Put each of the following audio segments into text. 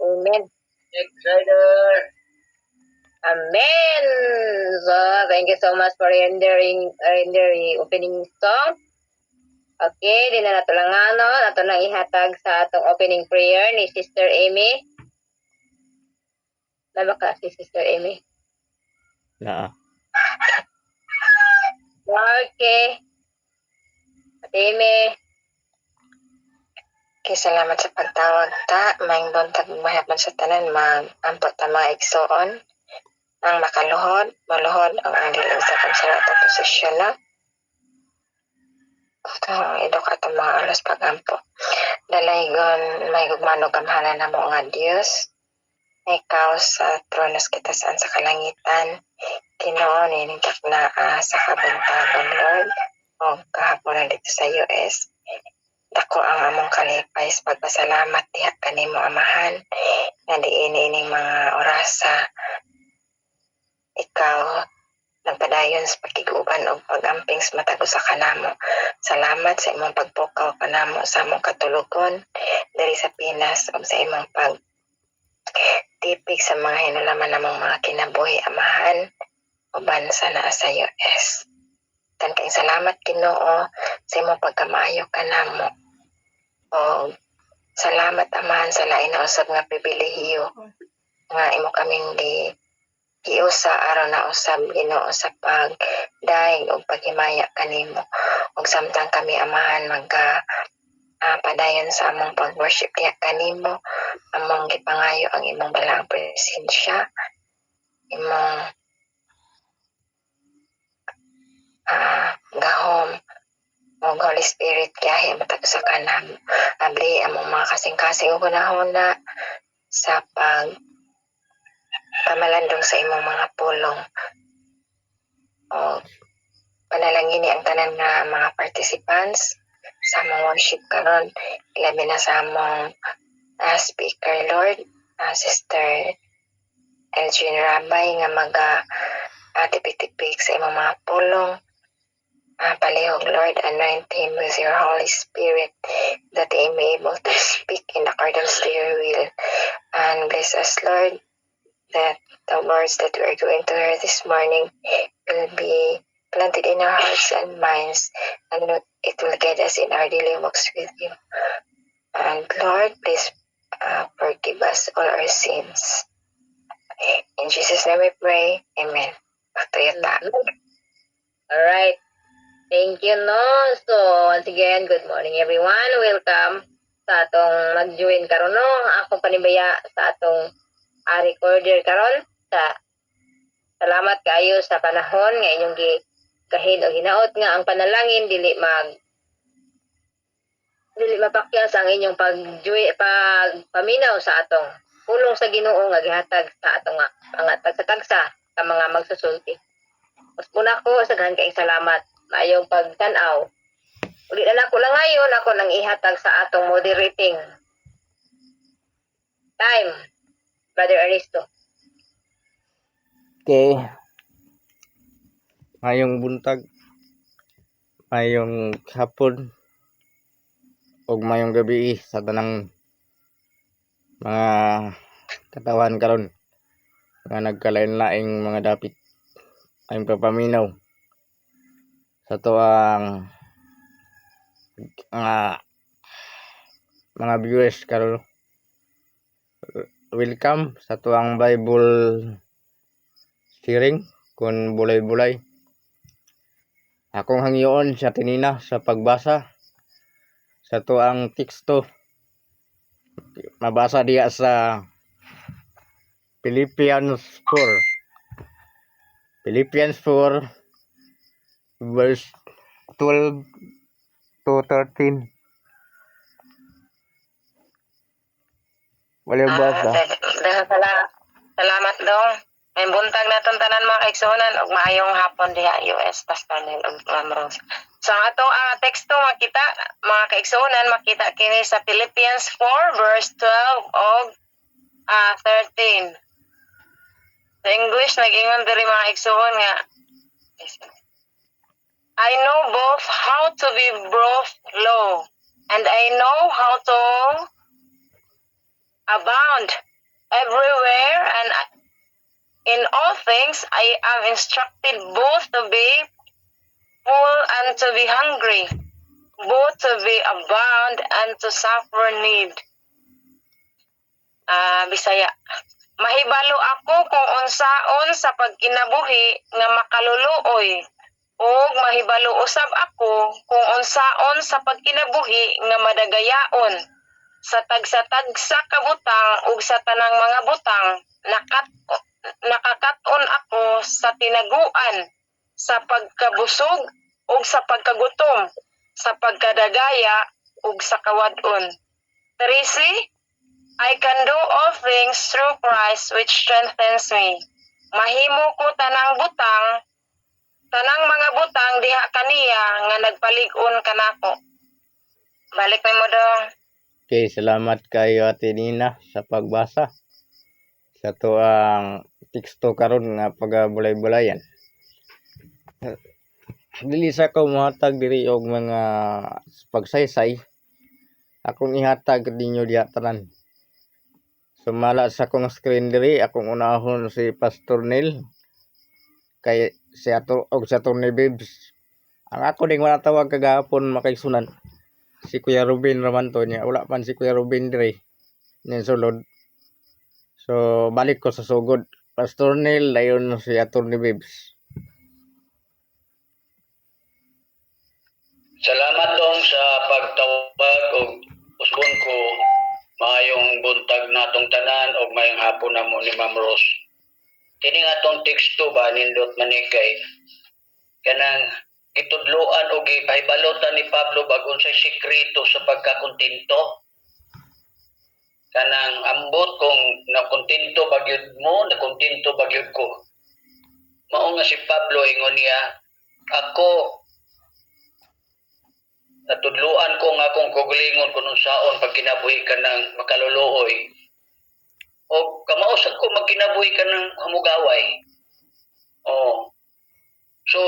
Amen. Amen. So, thank you so much for rendering opening song. Okay, di na nato lang nato nang ihatag sa atong opening prayer ni Sister Amy. Laba ka si Sister Amy? Na. Okay. Ate Amy. Okay, salamat sa pagtawag ta. Maing buntag mahapon sa tanan, mag-ampot ta mga igsoon. Ang makaluhod, maluhod ang dili sa konserata posisyon na. Kung idok ato mga alas pagampo. Dalaygon may gugmano kamhanan na mo nga Dios. Ikaw sa tronos kita saan sa kalangitan. Ginoo niningkak na sa kabuntagon Lord. O kahapon na dito sa US. Dako ang among kalipay sa pagpasalamat diha kanimo amahan. Nga diini mga orasa. Ikaw nagpadayon sa pagkiguban o pagamping sa matago sa kanamo. Salamat sa imong pagpukaw kanamo sa among katulugon diri sa Pinas o sa imong pagtipig sa mga hinulaman namong mga kinabuhi amahan o bansa na sa US. Tan kay salamat Ginoo sa imong pagkamaayo kanamo. O salamat amahan sa lain na usab nga pribilehiyo nga imo kaming giusa aron na usab Ginoo sa pagdaig o paghimaya kanimo ug samtang kami amahan padayon sa among pag-worship diha kanimo among gipangayo ang imong balaang presensya imong gahom o Holy Spirit gahi matag sa kanamo abli among mga kasing-kasing ug hunahuna sa pamalandong sa imong mga pulong o panalangin ni ang tanan nga mga participants sa among worship karon ilabi na sa among speaker Lord Sister Elgin Rabay nga tipik-tipik sa imong mga pulong Palihog, Lord, anoint him with your Holy Spirit that he may be able to speak in accordance to your will. And bless us, Lord, that the words that we are going to hear this morning will be planted in our hearts and minds, and it will guide us in our daily walks with you. And Lord, please forgive us all our sins. In Jesus' name we pray. Amen. Back to you, Ta. Alright. Thank you, no? So, once again, good morning everyone. Welcome sa atong mag-join karon no. Akong panibaya sa atong recorder karon. Salamat kayo sa panahon nga inyong kahid o hinaot nga ang panalangin dili mapakya sa ang inyong pagpaminaw sa atong pulong sa Ginoo nga gihatag sa atong mga tagsa-tagsa sa mga magsusulti. Mas muna ko saghan kay salamat maayong pagtan-aw. Uli na ako lang ngayon ako nang ihatag sa atong moderating time, Brother Ernesto. Okay. Mayong buntag, mayong hapon, ug mayong gabi sa tanang mga katawan karon nga nagkalain-laing mga dapit ay papaminaw sa tuang mga viewers karon. Welcome sa tuang Bible sharing kun bulay-bulay. Akong hangyoon sa tinina sa pagbasa sa tuang teksto. Mabasa diya sa Philippians 4. Philippians 4 verse 12 to 13. Wala basa. Salamat dong. May buntag naton tanan mga kaigsunan ug maayong hapon diha US Pastor Nel ug Ma'am Rose. So ang atong teksto makita mga kaigsunan makita kini sa Philippians 4 verse 12 ug 13. Sa English nag-ingon diri mga kaigsuon nga I know both how to be both low and I know how to abound everywhere, and in all things I am instructed both to be full and to be hungry, both to be abound and to suffer need. Bisaya. Mahibalo ako kung unsaon sa pagkinabuhi nga makaluluoy, ug mahibalo usab ako kung unsaon sa pagkinabuhi nga madagayaon. Sa tagsa-tagsa ka butang ug sa tanang mga butang nakakaton ako sa tinaguan, sa pagkabusog ug sa pagkagutom, sa pagkadagaya ug sa kawadon. 13 I can do all things through Christ which strengthens me. Mahimo ko tanang mga butang diha kaniya nga nagpalig-on kanako. Balik mo dong. Okay, salamat kayo Ate Nina sa pagbasa sa tuang teksto karon nga pagabulay-bulayan. Dili sa ko mohatag diri og mga pagsaysay. Akong ihatag ninyo diha tanan. Sumala sa akong screen diri akong unahon si Pastor Neil kay si ato og sa Tony Bibs. Ang ako ding wala tawag kagahapon makaigsunan. Si Kuya Ruben Ramanto niya. Wala pan si Kuya Ruben dire. Niyan sulod. So, balik ko sa sugod. Pastor Neil, dayon si Atty. Bibs. Salamat dong sa pagtawag o usbon ko. Maayong buntag natong tanan o mayong hapon na mo ni Ma'am Rose. Kini nga tong teksto ba nindot manikay. Kanang itudloan o gipahibalutan ni Pablo bagon sa sikreto sa pagkakontinto. Kanang ambot kung nakontinto bagyod mo, nakontinto bagyod ko. Mao nga si Pablo ingon niya, ako natudluan ko nga akong kugulingon kung unsaon pag kinabuhi ka ng makaluluoy. O kamausap ko magkinabuhi ka ng hamugaway. So,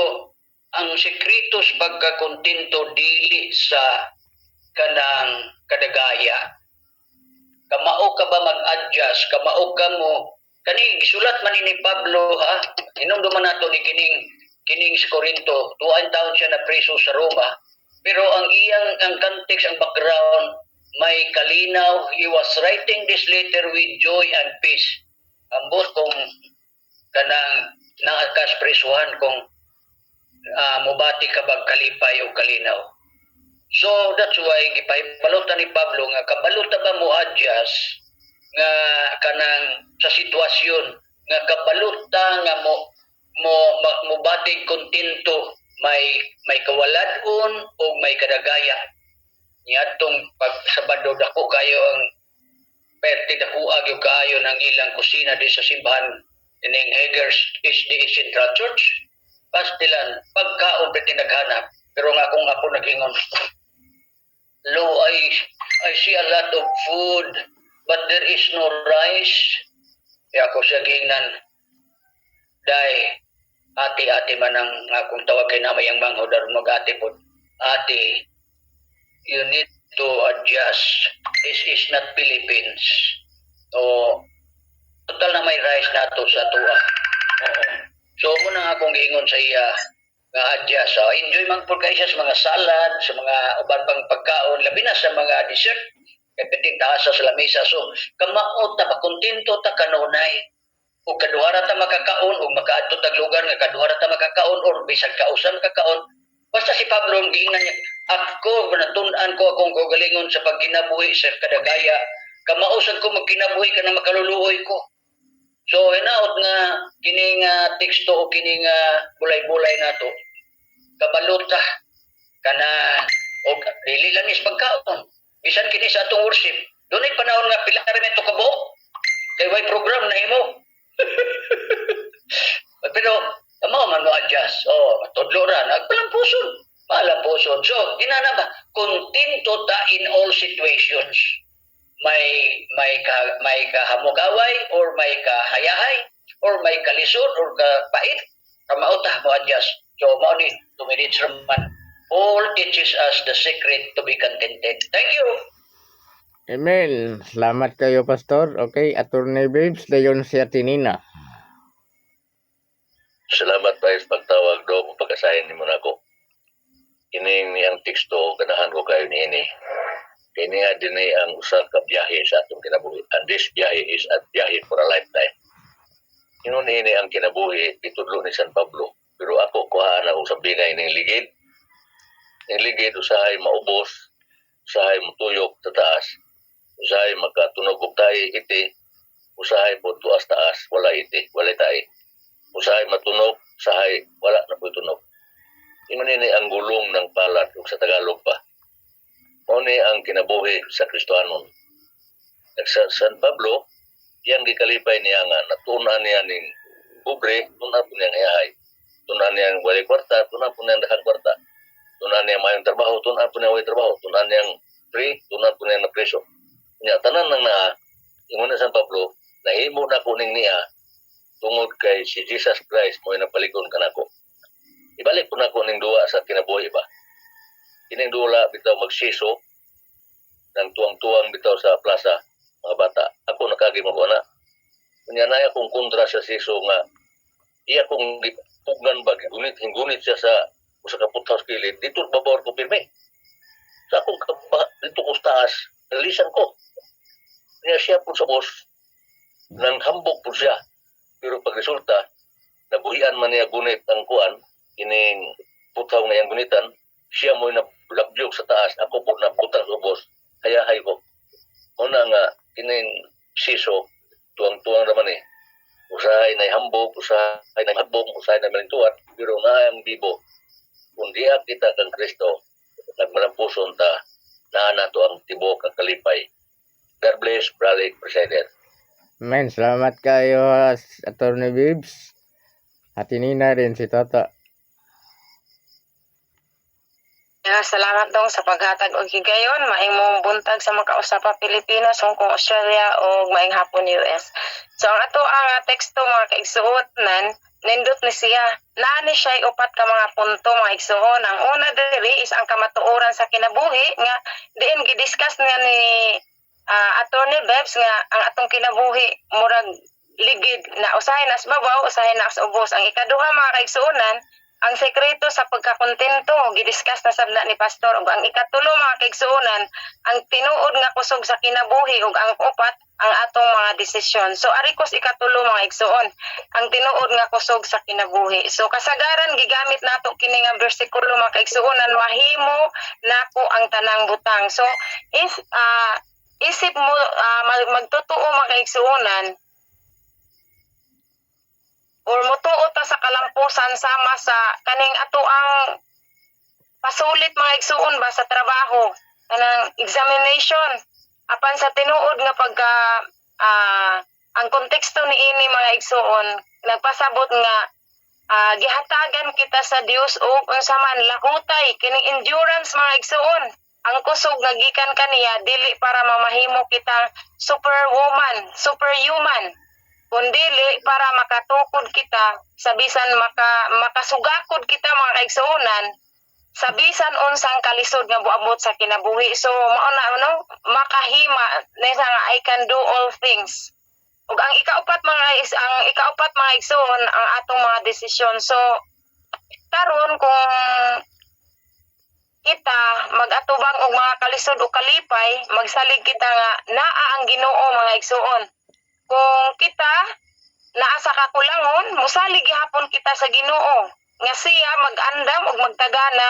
ang sekreto sa pagkakontento dili sa kanang kadagaya. Kamao ka ba mag-adjust? Kamao ka mo? Kani gisulat man ni Pablo ha. Inumduman nato ni kining sa Corinto. Tuwan taon siya na preso sa Roma. Pero ang context, ang background may kalinaw. He was writing this letter with joy and peace. Ambot kung kanang naakas presuhan kung mubati ka bag kalipay o kalinaw. So that's why gipahibalutan ni Pablo nga kabaluta ba mo adjust nga kanang sa sitwasyon nga kabaluta nga mo batig kontento may kawaladon o may kadagaya. Niadtong pagsabado dako kayo ang perti dako agyo kayo ng ilang kusina di sa simbahan ining Hager's HDA Central Church. Pastilan pagkaon perti naghanap pero nga kung ako nagingon Lo, I see a lot of food, but there is no rice. Kaya ako siya gingnan, ati man ang akong tawag kay namay ang manghod aron mag-ati po. Ati, you need to adjust. This is not Philippines. So, total na may rice na to sa tuwa. So, muna akong giingon sa iya, nga adjust. So, enjoy man po kayo sa mga salad, sa mga uban pang pagkaon, labi na sa mga dessert, kaya piting taasa sa lamesa. So, kamaot na, makontento ta kanunay. O kaduhara ta makakaon, o makaadto tag lugar nga kaduhara ta makakaon, o bisag kausan makakaon. Basta si Pablo, giingnan niya, ako, natunan ko akong kagalingon sa pagkinabuhi sa kadagaya, kamausag ko magkinabuhi ka na makaluluoy ko. So, hinaot nga kining teksto o kining bulay-bulay nato kabaluta kana o dili lang is pagkaon. Bisan kini sa atong worship, dunay panahon nga pila ra meto ka buok. Kay way program na himo. Pero amo man mo adjust. Oh, tudlo ra nagpalampuson. Palampuson. So, inana ba kontento ta in all situations. May kahamugaway or may kahayahay or may kalisod or kapait kamao ta mo adjust. So mao ni 2 minutes man. All teaches us the secret to be contented. Thank you. Amen. Salamat kayo, Pastor. Okay, Attorney Babes, dayon si Atinina. Salamat pa sa pagtawag do, pagkasahin ni mo nako. Ining ang teksto ganahan ko kayo niini. Kini nga din ang usa ka biyahe sa atong kinabuhi. And this biyahe is a biyahe for a lifetime. Yun ini ang kinabuhi, itudlo ni San Pablo. Pero ako, kuhaan ako sa bingay ng ligid. Ng ligid, usahay maubos, usahay matuyok sa taas, usahay magkatunog og tayo iti, usahay po tuas taas, wala iti, wala tayo. Usahay matunog, usahay wala na po tunog. Yun ini ang gulong ng palad, sa Tagalog pa. Oni ang kinabuhi sa Kristohanon. Sa San Pablo, yang gikalipay niya nga, natunan niya ning pobre, tunan po niyang iyahay. Tunan niya walay kwarta, tunan po niyang dahang kwarta. Tunan niya mayong trabaho, tunan po niyang walay trabaho. Tunan niyang free, tunan po niyang na preso. Niya, tanan nang ingon na San Pablo, nahimo na kuning niya, tungod kay si Jesus Christ mo napalikon kanako. Ibalik po na ko ning duwa sa kinabuhi ba? Kining dula bitaw magsiso nang tuwang-tuwang bitaw sa plaza mga bata. Ako nakagi mo na. Kunya na akong kontra sa siso nga iya kong pugnan ba gunit siya sa usa ka puthouse kilid dito babawar ko pirmi. Sa akong dito ko taas, nalisan ko. Niya siya po sa boss nang hambog po siya. Pero pag resulta nabuhian man niya gunit ang kuan kining puthaw nga yang gunitan siya mo na labyog sa taas, ako po na butang sa ubos, hayahay ko. Una nga, kining siso, tuwang-tuwang naman eh. Usahay na hambog, usahay na habog, usahay na malintuan, pero nga ang bibo, kung di kita kang Kristo, nagmalampuson ta, na to ang tibok ang kalipay. God bless, Brother President. Amen. Salamat kayo, Attorney Babes. Atinina rin si Tata. Salamat dong sa paghatag og higayon, maimong buntag sa makausapa Pilipinas, Hong Kong, Australia o maing hapon US. So ang ato ang teksto mga kaigsuotnan nindot ni siya. Nani siya upat ka mga punto mga igsoon. Ang una diri is ang kamatuoran sa kinabuhi nga diin gidiscuss niya ni Attorney Bebs nga ang atong kinabuhi murag ligid na usahay nas babaw, usahay nas ubos. Ang ikaduha mga kaigsuonan, ang sekreto sa pagkakontento gidiscuss na sabna ni pastor ug ang ikatulo mga kaigsuonan, ang tinuod nga kusog sa kinabuhi ug ang upat ang atong mga desisyon. So arikos ikatulo mga igsuon, ang tinuod nga kusog sa kinabuhi. So kasagaran gigamit nato kini nga bersikulo mga kaigsuonan, mahimo nako ang tanang butang. So if isip mo magtotoo mga kaigsuonan or mutuo ta sa kalampusan sama sa kaning ato ang pasulit mga igsuon ba sa trabaho, kanang examination apan sa tinuod nga pagka ang konteksto ni ini mga igsuon nagpasabot nga gihatagan kita sa Dios og unsa man lahutay kining endurance mga igsuon. Ang kusog nga gikan kaniya dili para mamahimo kita superwoman, superhuman, kundili para makatukod kita sa bisan makasugakod kita mga kaigsuonan sa bisan unsang kalisod nga buabot sa kinabuhi. So mao na makahima nesa nga I can do all things. Ug ang ikaupat mga igsoon ang atong mga desisyon. So karon kung kita mag-atubang og mga kalisod o kalipay, magsalig kita nga naa ang Ginoo mga igsoon. Kung kita naa sa kakulangon, musalig gihapon kita sa Ginoo nga siya mag-andam ug magtagana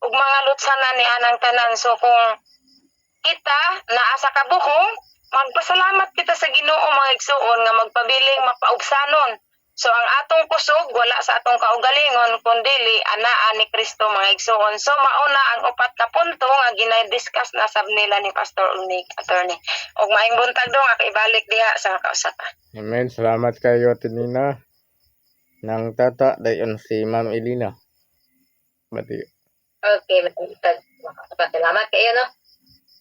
ug mga lutsanan ni anang tanan. So kung kita naa sa kabuhong, magpasalamat kita sa Ginoo mga igsuon nga magpabiling mapaubsanon. So ang atong kusog wala sa atong kaugalingon kundili anaa ni Kristo mga igsuon. So mauna ang upat ka punto nga ginadiscuss na sab nila ni Pastor Unig Attorney. Og maayong buntag do nga kaibalik diha sa kausapan. Amen. Salamat kayo, Tinina. Nang tata, dayon si Ma'am Elina. Bati. Okay, salamat kayo no.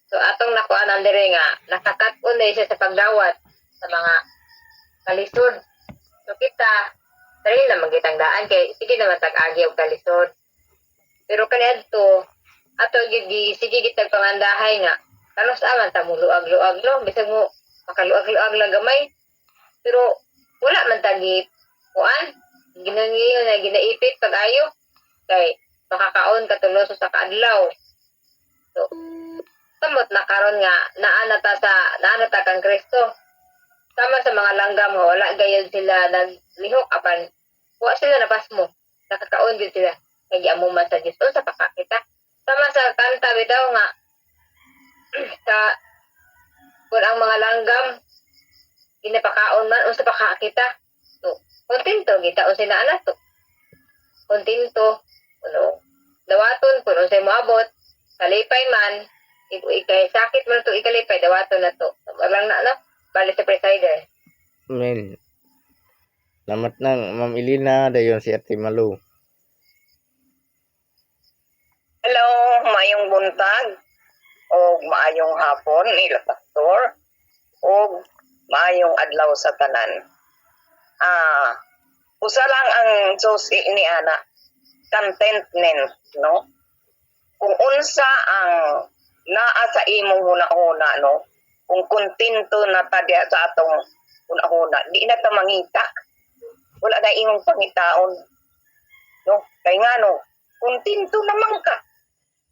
So atong nakuanan diri nga nakakat-on siya sa pagdawat sa mga kalisod. So kita dali na magitang daan kay sige naman tag-agi og kalisod. Pero kaniadto ato gyud sige gitag pangandahay nga kanos aman ta mo luag-luag no bisag mo makaluag-luag lang gamay. Pero wala man tagi kuan ginangiyo na ginaipit pag-ayo kay makakaon katulo sa kaadlaw. So samot na karon nga naana ta kang Kristo. Sama sa mga langgam ho, wala gayud sila naglihok apan wa sila napasmo. Nakakaon gyud sila kay giamuman sa Dios sa pakakita. Sama sa kanta bitaw nga sa kun ang mga langgam ginapakaon man unsa pakakita. So kontento kita unsa na anak to. Kontento dawaton kun unsay moabot kalipay man ikay sakit man to ikalipay dawaton na to. Walang na balik sa presider. Amen. Salamat nang Ma'am Elina, dayon si Ate Malu. Hello, maayong buntag o maayong hapon nila pastor o maayong adlaw sa tanan. Usa lang ang susi ni ana, contentment, no? Kung unsa ang naa sa imong hunahuna, no? Kung kontento na ta diha sa atong hunahuna, di na ta mangita. Wala na imong pangitaon. No? Kay nga no, kontento naman ka.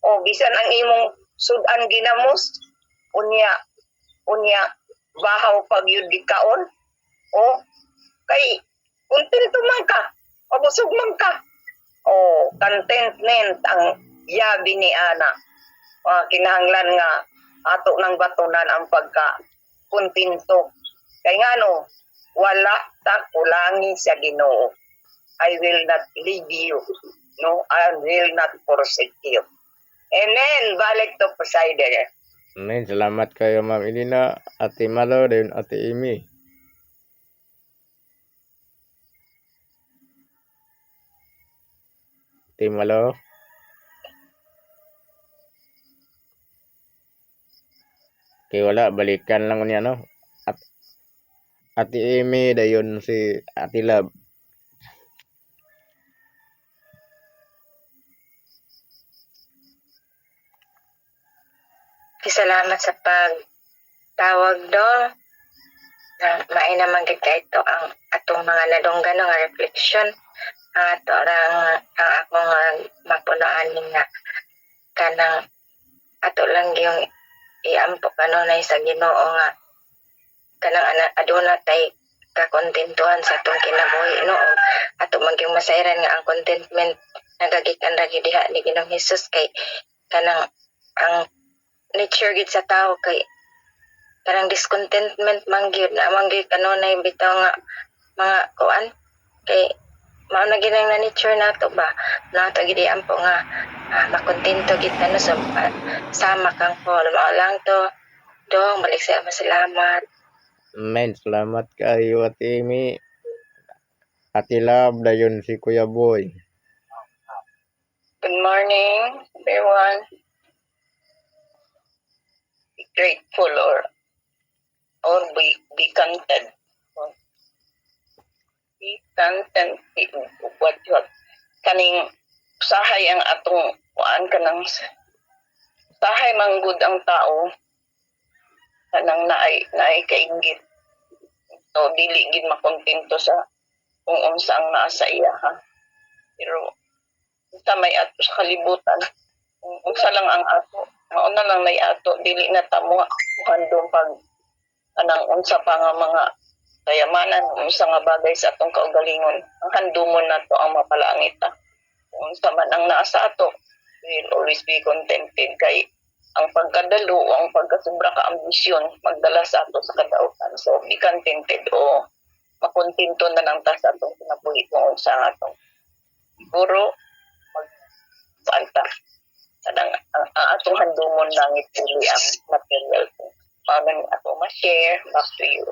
O bisan ang imong sudan ginamos, unya bahaw pag yun gikaon. O kay kontento man ka, pabusog man ka. O contentment ang yabi ni ana. Kinahanglan nga ato nang batunan ang pagka-kontento. Kay nga no, wala ta kulangi sa Ginoo. I will not leave you. No, I will not forsake you. Amen. Balik to presider. Amen. Salamat kayo, Ma'am Elina, Ate Malu, dayon Ate Amy. Ate Malu. Okay, wala. Balikan lang niya, no? Ate Amy, dayon si Ate Love. salamat sa pagtawag dong. Maay naman gid ka ito ang atong mga nadonggano nga reflection. Ang ato ang akong mapunaan nga kanang ato lang yung iampo kanunay sa Ginoo nga kanang aduna tay kakontentuhan sa atong kinabuhi no ato magyung masayran nga ang contentment nagagikan ra gid diha ni Ginoong Hesus kay kanang ang nature gid sa tao kay kanang discontentment man gyud na man gyud kanunay bitaw nga mga kuan kay mao na gid ang nature nato ba nato gid ampo nga makontento gid kano sa sama kang Paul mao lang to dong balik sa salamat. Men, salamat kayo Ate Amy. Ate Love, dayon si Kuya Boy. Good morning, everyone. Be grateful or be content. Be content with what you have. Kaning sahay ang atong kuan kanang sahay manggod ang tao kanang naay kainggit. So dili gid makontento sa kung unsa ang naa sa iya ha. Pero sa may ato sa kalibutan unsa lang ang ato mao na lang may ato dili na ta mo handom pag anang unsa pa nga mga kayamanan unsa nga bagay sa atong kaugalingon ang handumon nato ang mapalangit ta unsa man ang naa sa ato we'll always be contented kay ang pagkadalo o ang pagkasubra ka ambisyon magdala sa ato sa kadautan so be contented o makontento na lang ta sa atong kinabuhi kung unsa ang atong siguro saan ta kadang ang atong handumon langit dili ang material paano ato ma-share back to you.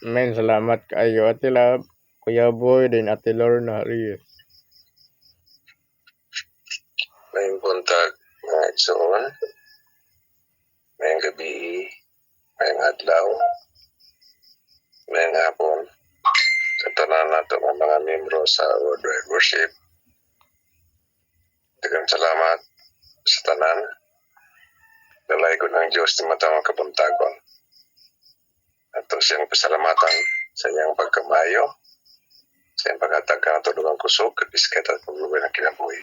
Men, salamat kayo Ate Love, Kuya Boy, din Ate Lorna Reyes. May buntag mga igsoon, may gabi, may adlaw, may hapon, sa tanan nato ng mga membro sa Worldwide Worship. Daghang salamat sa tanan. Dalay ko ng Diyos di matawang kabuntagon. At siyang pasalamatan sa iyang pagkamayo, sa iyang paghatag ka ng tulungang kusog, kapiskat at pagluwi ng kinabuhi.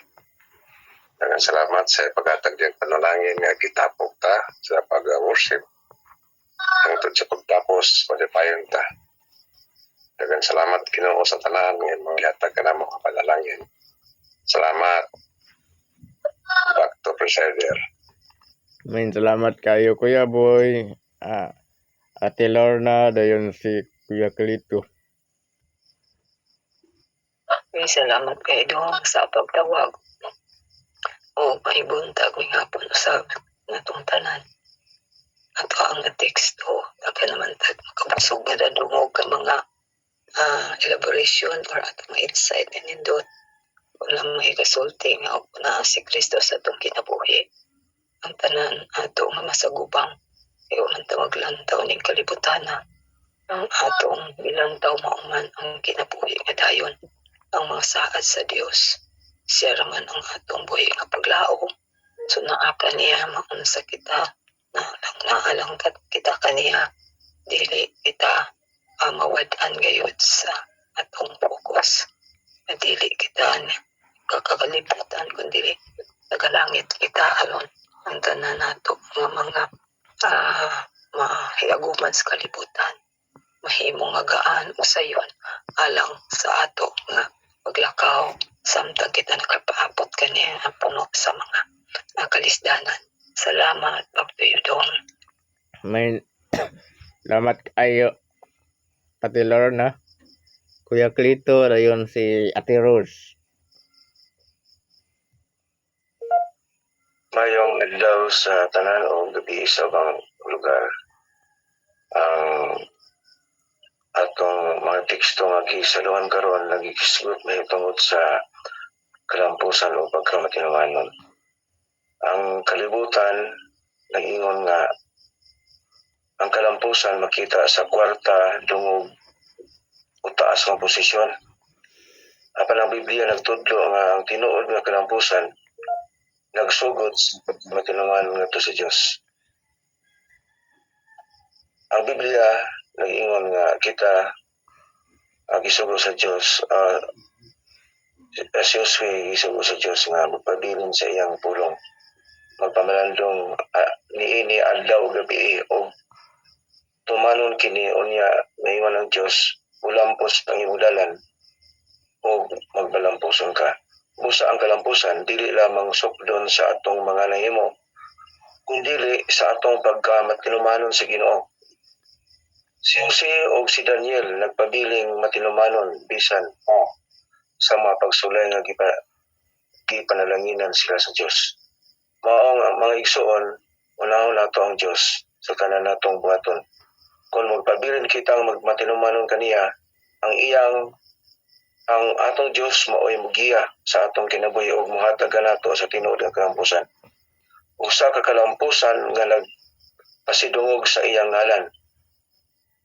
Daghang salamat sa paghatag diyang panalangin nga kitapok ta sa pag-worship. Hangtod sa pagtapos, palipayon ta. Daghang salamat Ginoo sa tanan ngayon maghatag ka na mga panalangin. Salamat. Back to Presider. Men, salamat kayo Kuya Boy. Ate Lorna, dayon si Kuya Kalito. May salamat kay Dong sa pagtawag o paibuntag ng hapon sa natong tanan. At ang teksto, baka naman makabusog na dadungog ka mga elaboration or at mga insight na nindot. Walang may resulte nga o na si Kristo sa itong kinabuhi. Ang tanan ato nga masagubang ay walang tawag-lantaw ning kalibutana. Ang atong bilantaw mauman ang kinabuhi nga dayon. Ang mga saad sa Dios siya raman ang atong buhi nga paglao so naa kaniya maunsa kita na naalang kita kaniya dili kita mawad-an gayud sa atong focus na dili kita kakakalibutan kundi nagalangit kita alon ang tanan nato mga mahiaguman sa kalibutan mahimong nga gaan usayon alang sa ato nga paglakaw samtang kita nakapaabot kaniya ang puno sa mga kalisdanan. Salamat, back to you, Dong. Men, salamat kayo Ate Lorna. Kuya Kalito, dayon si Ate Rose. Mayong adlaw sa tanan o gabi sa bang lugar. Ang atong mga teksto nga gisaluhan karon nagikisgot may tungod sa kalampusan o pagkamatinawanon. Ang kalibutan nag-ingon nga ang kalampusan makita sa kwarta, dungog o taas ng posisyon. Apan ang Biblia nagtudlo nga ang tinuod nga kalampusan nagsugod sa pagkamatinawanon ngadto sa Dios. ang Biblia nag-ingon nga kita gisugo sa Dios, si Josue gisugo sa Dios nga magpabilin sa iyang pulong, magpamalandong niini adlaw gabi o tumanon kini unya mayingon ang Dios ulampos ang imong dalan o magbalampuson ka. Busa ang kalampusan dili lamang sukdon sa atong mga nahimo, kundi sa atong pagkamatinumanon sa Ginoo. Si Jose o si Daniel nagpabiling matinumanon bisan sa mga pagsulay nga gipanalanginan sila sa Dios. Mao nga mga igsoon, unahon nato ang Dios sa tanan natong buhaton. Kung magpabilin kitang matinumanon kaniya, ang atong Dios maoy mugiya sa atong kinabuhi ug mohatag kanato sa tinuod nga kalampusan. Usa ka kalampusan nga nagpasidungog sa iyang ngalan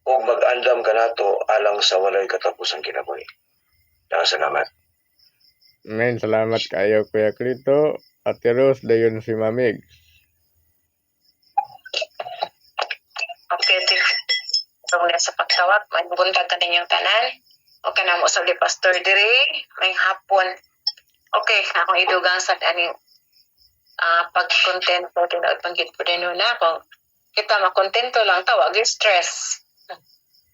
ug mag-andam kanato alang sa walay katapusang kinabuhi. Salamat. Amen. Salamat kayo, Kuya Clito. Ate Rose, dayon si Mamig. Okay, tungkol sa pagtawag, may buntag ka ninyong tanan. O ka na mo sa Pastor diri, may hapon. Okay, akong idugang sa aning pag-contento, tinood panggit po din na kung kita makontento lang, tawag yung stress.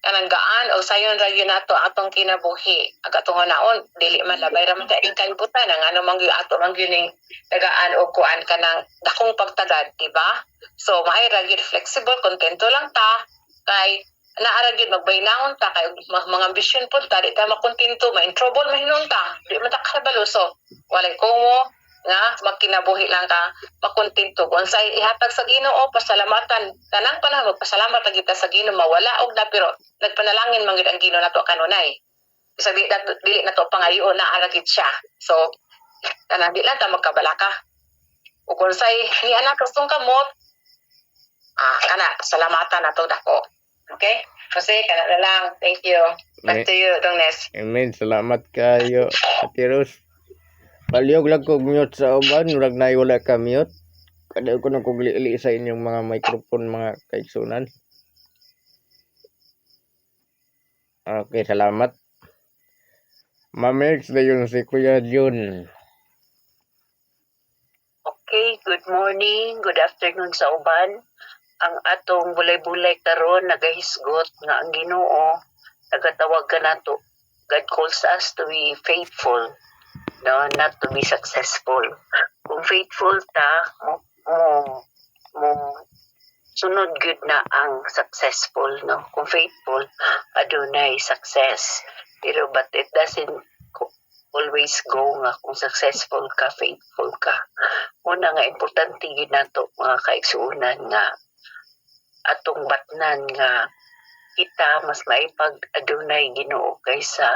Kanang gaan o sayon ra yun nato atong kinabuhi. Agatong naon dili man labay ra man ta ing kalibutan ang ano man gyud ato man gyud ning tagaan o kuan kanang dakong pagtagad, di ba? So maay ra gyud flexible, kontento lang ta kay naara gyud magbaynahon ta kay mga ambisyon pud ta di ta makontento, ma-trouble mahinon ta. Di man ta kabalo, so walay komo nga magkinabuhi lang ka makontento kung sa ihatag sa Ginoo pasalamatan kanang panahon magpasalamat lagi ta sa Ginoo mawala og na pero nagpanalangin man gid ang Ginoo nato kanunay bisa dili nato pangayo na aragid siya, so kanang di lang ta magkabalaka ug kung sa ni anak gustong kamot kana salamatan nato dako. Okay, kasi kana na lang, thank you, back to you Dongnes. Amen. Salamat kayo, Ate Rose. Palihog lang kog mute sa uban, murag na wala ka mute. Kada ko nang kuglili sa inyong mga microphone mga kaigsunan. Okay, salamat. Mamix dayon si Kuya Jun. Okay, good morning, good afternoon sa uban. Ang atong bulay-bulay karon nagahisgot nga ang Ginoo nagatawag kanato. God calls us to be faithful, no, not to be successful. Kung faithful ta, mo sunod good na ang successful, no. Kung faithful, adunay success. Pero but it doesn't always go nga kung successful ka, faithful ka. Una nga importante gid nato mga kaigsuunan nga atong batnan nga kita mas maipag adunay Ginoo kaysa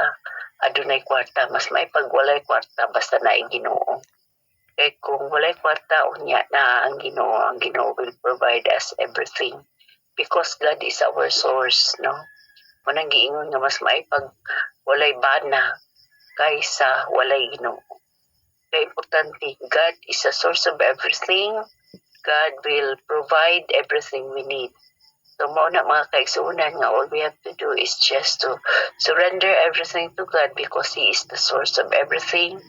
adunay kwarta, mas maipag walay kwarta basta naay Ginoo. Kay kung walay kwarta unya na ang Ginoo will provide us everything because God is our source, no. Manang giingon nga mas maipag walay bana kaysa walay Ginoo. Kaya importante, God is the source of everything. God will provide everything we need. So, mauna mga kaigsuunan nga all we have to do is just to surrender everything to God because He is the source of everything.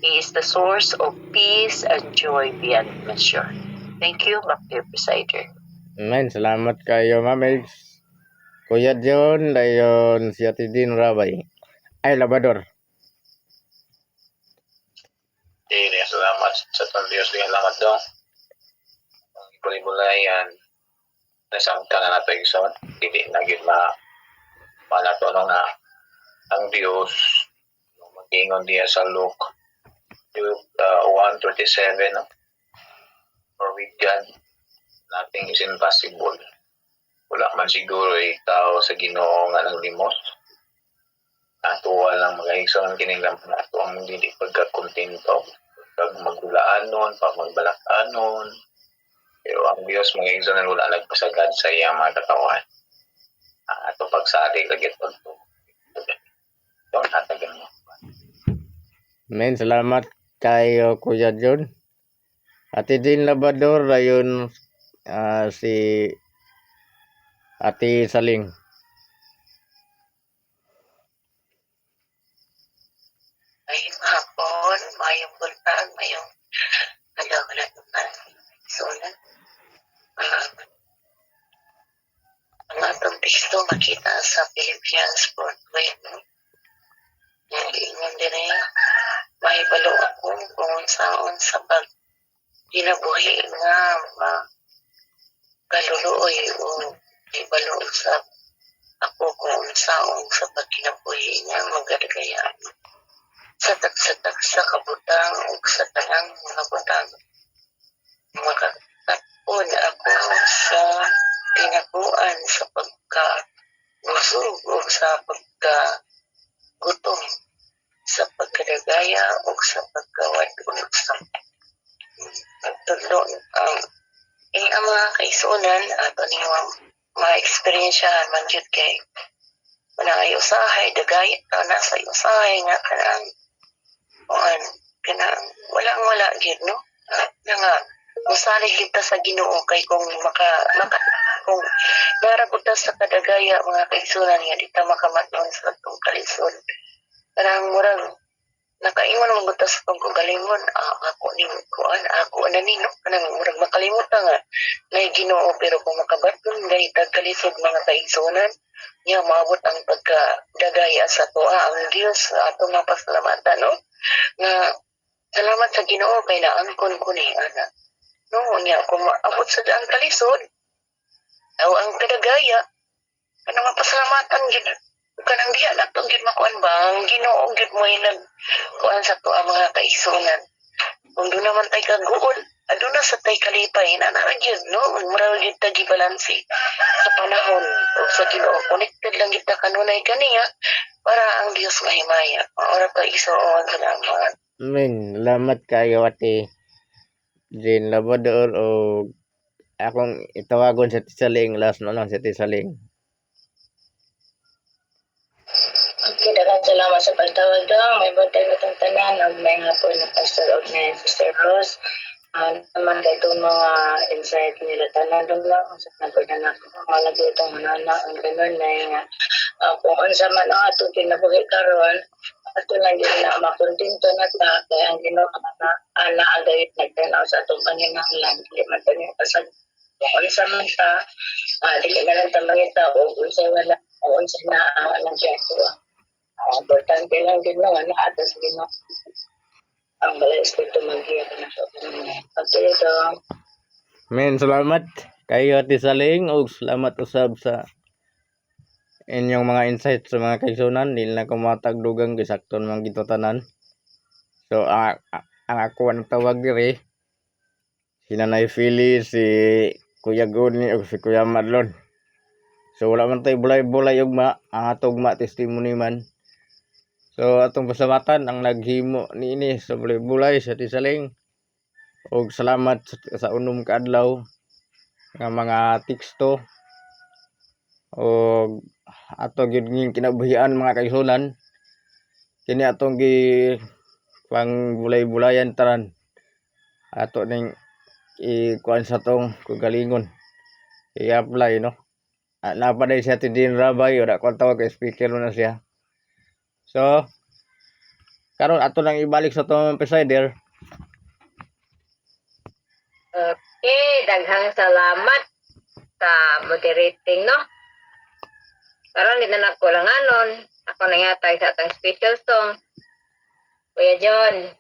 He is the source of peace and joy beyond measure. Thank you, back to your presider. Amen. Salamat kayo, Mamix. Kuya John, dayon si Ate Din Rabay. Ay, Labrador. Salamat sa Diyos din salamat daw. Ang ibulay-bulayan nasamta na nato igsoon, hindi na gyud malato nga ang Dios mag-ingon diya sa Luke 1:27, no? For with God nothing is impossible. Wala man siguro tao sa Ginoo nga naglimos. Atuwa lang mag-igsoon kining lampan ato ang dili pagkakontento, pag magulaanon, pag magbalakanon. Pero ang Diyos mga igsoon wala nagpasagad sa iyang mga katawan. Ato pagsali lagit pagto. Don't hatagan mo. Amen. Salamat kayo, Kuya John. Ate Din Labrador, dayon si Ate Saling. Mayong hapon, mayong buntag, mayong kalagalan ng solar. Ang atong teksto makita sa Philippians 4:12. Yung ingon din may balo ako kung saan sa pag ginabuhi nga kaluluoy o may balo sa ako kung saan sa pag ginabuhi nga magadagayaan sa tagsatak sa kabutang o sa tanang mga butang. Makatapon ako sa tinaguan sa pagka-busog o sa pagka-gutom, sa pagkadagaya o sa pagkawadon sa pagtudlo. Ang mga kaisunan ato ni ma-experiensyahan man jud kay manay usahay dagay nasa usahay nga kanang wala gid no nga musalig kita sa Ginoo kay kung kung narabot ta sa kadagaya mga kaigsunan nga dita makamatnon sa atong kalisod kanang murag nakaingon mo buta sa pagkagalingon ako ni kuan ako na nino kanang murag makalimot nga na Ginoo pero kung makabaton dahil kalisod mga kaigsunan niya maabot ang pagkadagaya sa tuwa ang Dios ato mapasalamatan no nga salamat sa Ginoo kay naangkon ko ni ana no niya kung maabot sa ang kalisod o ang kadagaya kanang mapasalamatan gid kanang diha nato gid makuan ba ang Ginoo gid mo nag kuan sa tuwa mga kaigsunan kung doon naman tay kaguol aduna sa tay kalipay na gyud no mura gyud ta gibalansi sa panahon o sa Ginoo connected lang kita kanunay kaniya para ang Dios mahimaya ora pa igsoon salamat. Amen. Salamat kayo Ate Jane Labrador o akong itawagon sa Tisaling last na lang sa Tisaling. Okay, daghang salamat sa pagtawag dong. May bantay na itong tanan. Ang may hapon na Pastor og na Sister Rose. Naman kay itong mga insight nila tanan dong lang. Sa nagpagdanak ko. Malagi itong manana. Ang ganun na kung unsa man ang atong kinabuhi karon ato lang din na makontinto na ta. Kaya ang Ginoo na agayit nagtanaw sa atong panginahanglan. Dili man ito niya pasag. Kung unsa man ta, dili na lang ta mangita o unsa wala o unsa na ang ginagawa. Importante lang din naman na atas Ginoo. Ang balay espiritu magiya na ito. Pagtuloy ito. Amen. Salamat kayo Ate Saling o salamat usab sa inyong mga insight sa mga kaigsunan. Dili na ko matagdugang gisakton mga gitutanan. So ang ako ang tawag diri si Nanay Philly, si Kuya Guni o si Kuya Marlon. So wala man tayo bulay-bulay ugma ang atong testimony man. So atong pasalamatan ang naghimo niini sa bulay-bulay sa Tisaling. Og salamat sa unom ka adlaw nga mga teksto og ato gyud ning kinabuhian mga kaigsunan. Kini atong gi pang bulay-bulayan tanan. Ato ning ikuan sa tong kagalingon. I-apply no. Napaday siya Tidin Rabay o ko tawag kay speaker na siya. So karon ato nang ibalik sa tong presider. Okay, daghang salamat sa moderating, no? Karon din na kulanganon. Ako nangyatay sa atong special song. Kuya John,